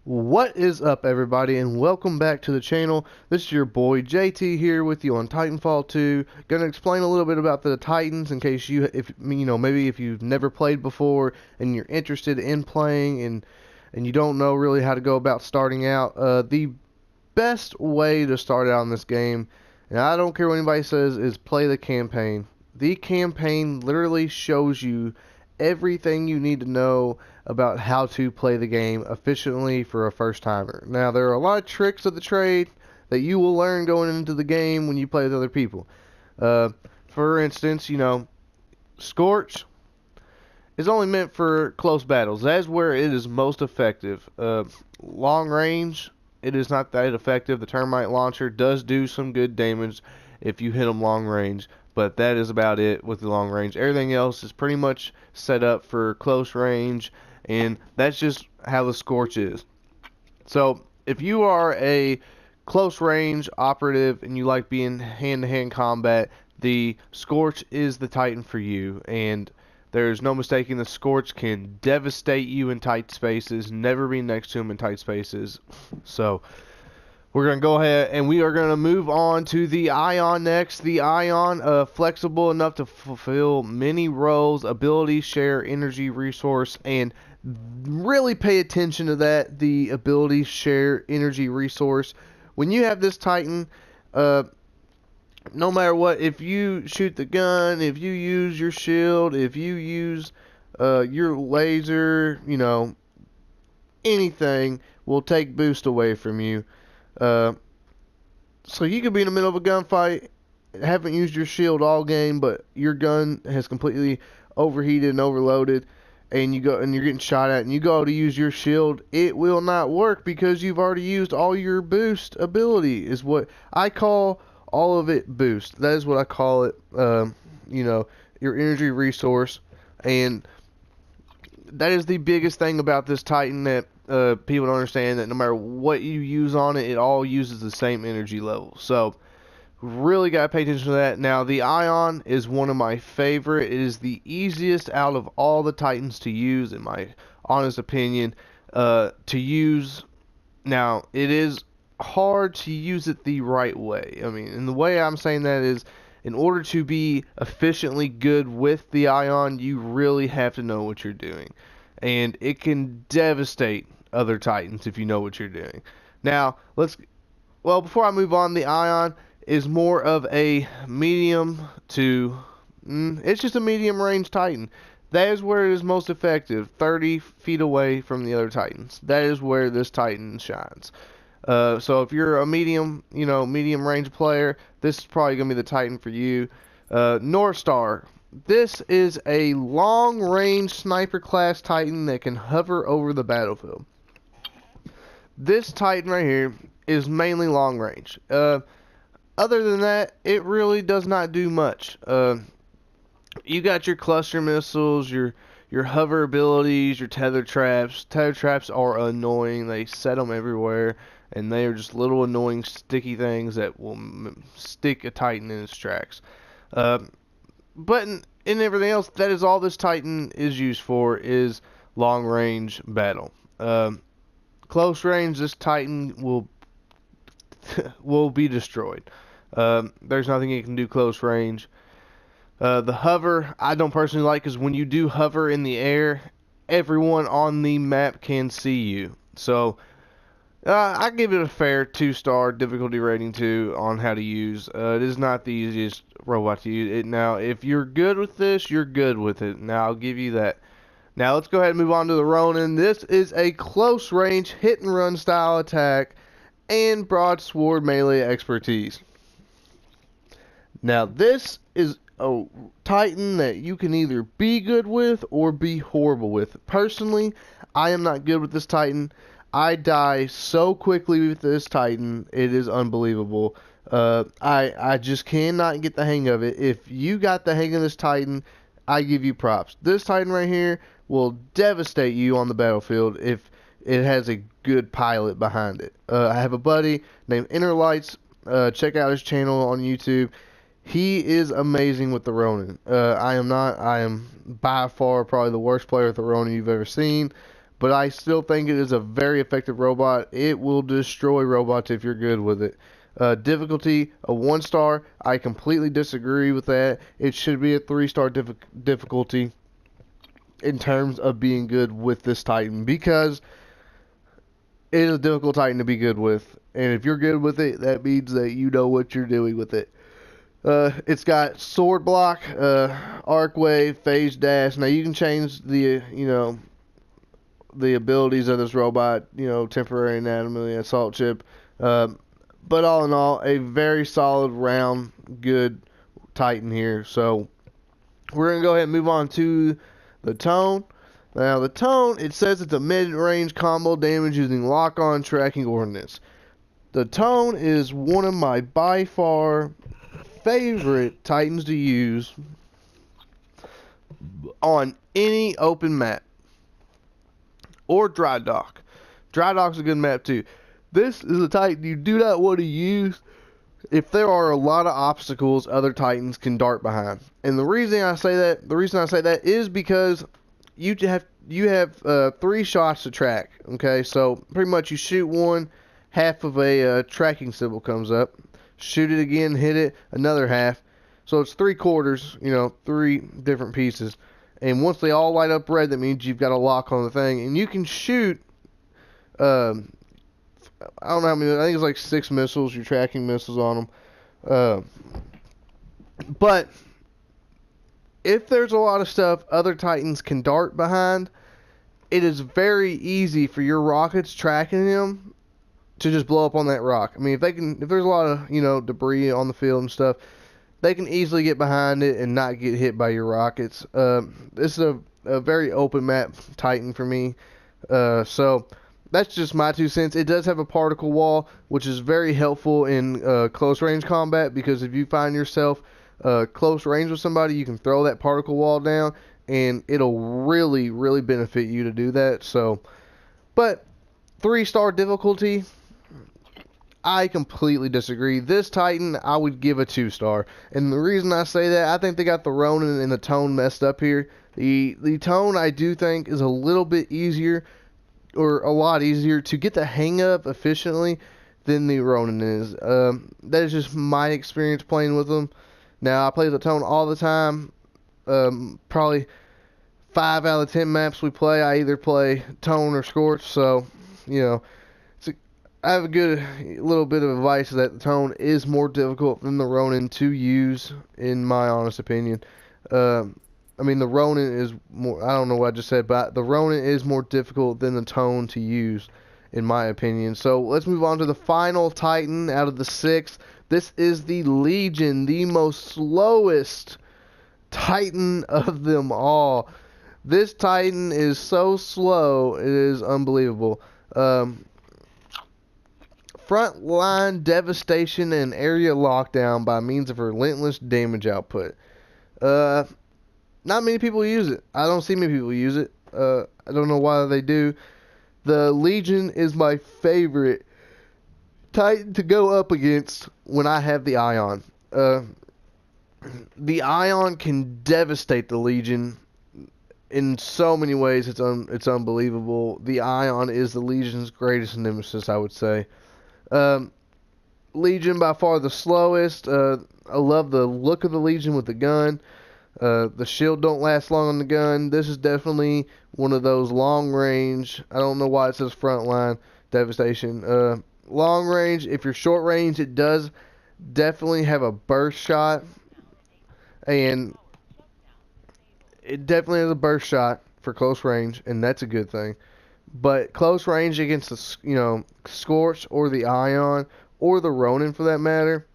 What is up, everybody, and welcome back to the channel. This is your boy JT here with you on Titanfall 2. Gonna explain a little bit about the Titans in case maybe if you've never played before and you're interested in playing and you don't know really how to go about starting out. The best way to start out in this game, and I don't care what anybody says, is play the campaign. The campaign literally shows you everything you need to know about how to play the game efficiently for a first timer. Now, there are a lot of tricks of the trade that you will learn going into the game when you play with other people. For instance, Scorch is only meant for close battles. That's where it is most effective. Long range, it is not that effective. The termite launcher does do some good damage if you hit them long range, but that is about it with the long range. Everything else is pretty much set up for close range, and that's just how the Scorch is. So if you are a close range operative and you like being hand-to-hand combat, the Scorch is the Titan for you, and there's no mistaking the Scorch can devastate you in tight spaces, never be next to him in tight spaces. So we're going to go ahead and we are going to move on to the Ion next. The Ion, flexible enough to fulfill many roles, ability, share, energy, resource, and really pay attention to that, the ability, share, energy, resource. When you have this Titan, no matter what, if you shoot the gun, if you use your shield, if you use your laser, anything will take boost away from you. So you could be in the middle of a gunfight, haven't used your shield all game, but your gun has completely overheated and overloaded, and you're getting shot at, and you go to use your shield, it will not work because you've already used all your boost ability. Is what I call all of it boost. That is what I call it. Your energy resource, and that is the biggest thing about this Titan that people don't understand, that no matter what you use on it, it all uses the same energy level. So really got to pay attention to that. Now, the Ion is one of my favorite. It is the easiest out of all the Titans to use, in my honest opinion, to use. Now, it is hard to use it the right way. I mean, and the way I'm saying that is, in order to be efficiently good with the Ion, you really have to know what you're doing. And it can devastate other Titans if you know what you're doing. Now, before I move on, the Ion is more of a medium to, it's just a medium range Titan. That is where it is most effective, 30 feet away from the other Titans. That is where this Titan shines. So if you're a medium range player, this is probably going to be the Titan for you. North Star. This is a long range sniper class Titan that can hover over the battlefield. This Titan right here is mainly long range. Other than that, it really does not do much. You got your cluster missiles, your hover abilities, your tether traps. Tether traps are annoying. They set them everywhere, and they are just little annoying sticky things that will stick a Titan in its tracks. But in everything else, that is all this Titan is used for, is long range battle. Close range, this Titan will be destroyed. There's nothing it can do close range. The hover, I don't personally like, because when you do hover in the air, everyone on the map can see you. So I give it a fair 2-star difficulty rating too on how to use. It is not the easiest robot to use. Now, if you're good with this, you're good with it. Now, I'll give you that. Now, let's go ahead and move on to the Ronin. This is a close range hit and run style attack and broadsword melee expertise. Now, this is a Titan that you can either be good with or be horrible with. Personally, I am not good with this Titan. I die so quickly with this Titan, it is unbelievable. I just cannot get the hang of it. If you got the hang of this Titan, I give you props. This Titan right here will devastate you on the battlefield if it has a good pilot behind it. I have a buddy named Innerlights. Check out his channel on YouTube. He is amazing with the Ronin. I am not. I am by far probably the worst player with the Ronin you've ever seen. but I still think it is a very effective robot. It will destroy robots if you're good with it. Difficulty, a 1-star. I completely disagree with that. It should be a 3-star difficulty in terms of being good with this Titan, because it is a difficult Titan to be good with. And if you're good with it, that means that you know what you're doing with it. It's got sword block, arc wave, phase dash. Now you can change the the abilities of this robot. Temporary anatomy, assault chip. But all in all, a very solid round, good Titan here. So we're gonna go ahead and move on to the Tone. Now the Tone, it says it's a mid-range combo damage using lock-on tracking ordnance. The Tone is one of my by far favorite Titans to use on any open map or dry dock. Dry dock's a good map too. This is a Titan you do not want to use if there are a lot of obstacles other Titans can dart behind. And the reason I say that is because you have 3 shots to track. Okay, so pretty much you shoot one, half of a tracking symbol comes up. Shoot it again, hit it, another half. So it's 3/4, 3 different pieces. And once they all light up red, that means you've got a lock on the thing. And you can shoot, I don't know how many, I think it's like 6 missiles, you're tracking missiles on them. But if there's a lot of stuff other Titans can dart behind, it is very easy for your rockets tracking them to just blow up on that rock. I mean, if there's a lot of, debris on the field and stuff, they can easily get behind it and not get hit by your rockets. This is a very open map Titan for me. So that's just my 2 cents. It does have a particle wall, which is very helpful in close range combat, because if you find yourself close range with somebody, you can throw that particle wall down, and it'll really, really benefit you to do that. So, but 3-star difficulty, I completely disagree. This Titan, I would give a 2-star. And the reason I say that, I think they got the Ronin and the Tone messed up here. The Tone, I do think, is a little bit easier, or a lot easier, to get the hang of efficiently than the Ronin is. That is just my experience playing with them. Now, I play the Tone all the time. Probably 5 out of 10 maps we play, I either play Tone or Scorch. So, I have a good little bit of advice that the Tone is more difficult than the Ronin to use, in my honest opinion. I mean, the Ronin is more, I don't know what I just said, but the Ronin is more difficult than the Tone to use, in my opinion. So let's move on to the final Titan out of the 6. This is the Legion, the most slowest Titan of them all. This Titan is so slow, it is unbelievable. Frontline devastation and area lockdown by means of relentless damage output. Not many people use it. I don't see many people use it. I don't know why they do. The Legion is my favorite Titan to go up against when I have the Ion. The Ion can devastate the Legion in so many ways. It's unbelievable. The Ion is the Legion's greatest nemesis, I would say. Legion by far the slowest. I love the look of the Legion with the gun. The shield don't last long on the gun. This is definitely one of those long range. I don't know why it says frontline devastation. Long range. If you're short range, it does definitely have a burst shot, and it definitely has a burst shot for close range, and that's a good thing. But close range against the Scorch or the Ion or the Ronin for that matter,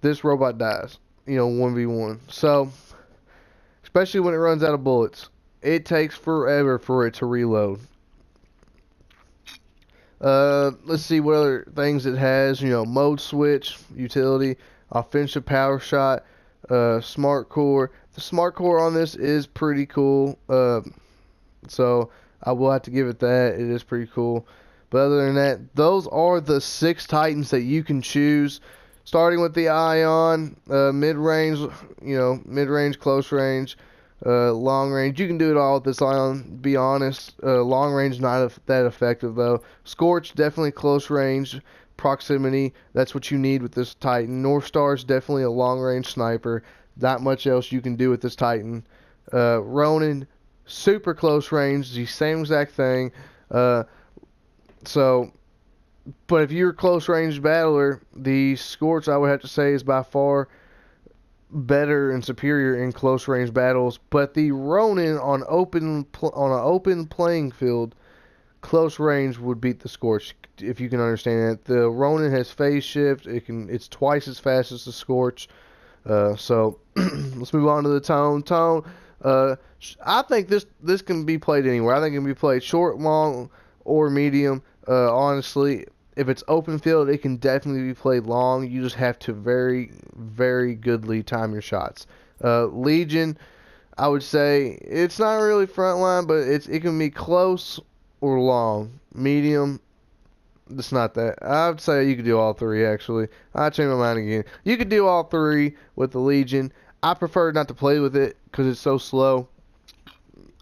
this robot dies. 1v1. So, especially when it runs out of bullets, it takes forever for it to reload. Let's see what other things it has. Mode switch, utility, offensive power shot, smart core. The smart core on this is pretty cool. So I will have to give it that. It is pretty cool. But other than that, those are the 6 Titans that you can choose. Starting with the Ion, mid-range, mid-range, close range, Long range, you can do it all with this on. Be honest, long range not that effective though. Scorch definitely close range, proximity. That's what you need with this Titan. North Star is definitely a long range sniper. Not much else you can do with this Titan. Ronin, super close range, the same exact thing. So, but if you're a close range battler, the Scorch I would have to say is by far better and superior in close range battles. But the Ronin on an open playing field, close range would beat the Scorch, if you can understand that. The Ronin has phase shift. It's twice as fast as the Scorch. So let's move on to the Tone. Tone. I think this can be played anywhere. I think it can be played short, long, or medium. Honestly, if it's open field, it can definitely be played long. You just have to very, very goodly time your shots. Legion, I would say it's not really frontline, but it can be close or long. Medium, it's not that. I would say you could do all three, actually. I changed my mind again. You could do all three with the Legion. I prefer not to play with it because it's so slow.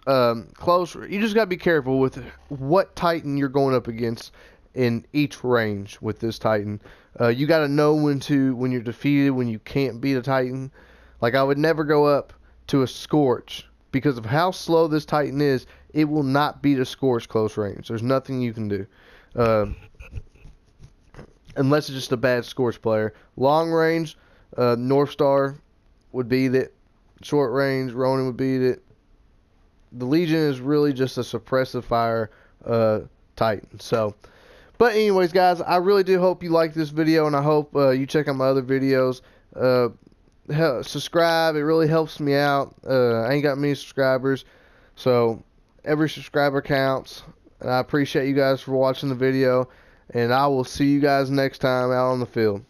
Close, you just got to be careful with what Titan you're going up against in each range with this Titan. You got to know when you're defeated, when you can't beat a Titan. Like, I would never go up to a Scorch because of how slow this Titan is. It will not beat a Scorch close range. There's nothing you can do. Unless it's just a bad Scorch player. Long range, North Star would beat it. Short range, Ronin would beat it. The Legion is really just a suppressive fire Titan. So, but anyways, guys, I really do hope you like this video, and I hope you check out my other videos. Subscribe. It really helps me out. I ain't got many subscribers, so every subscriber counts. And I appreciate you guys for watching the video, and I will see you guys next time out on the field.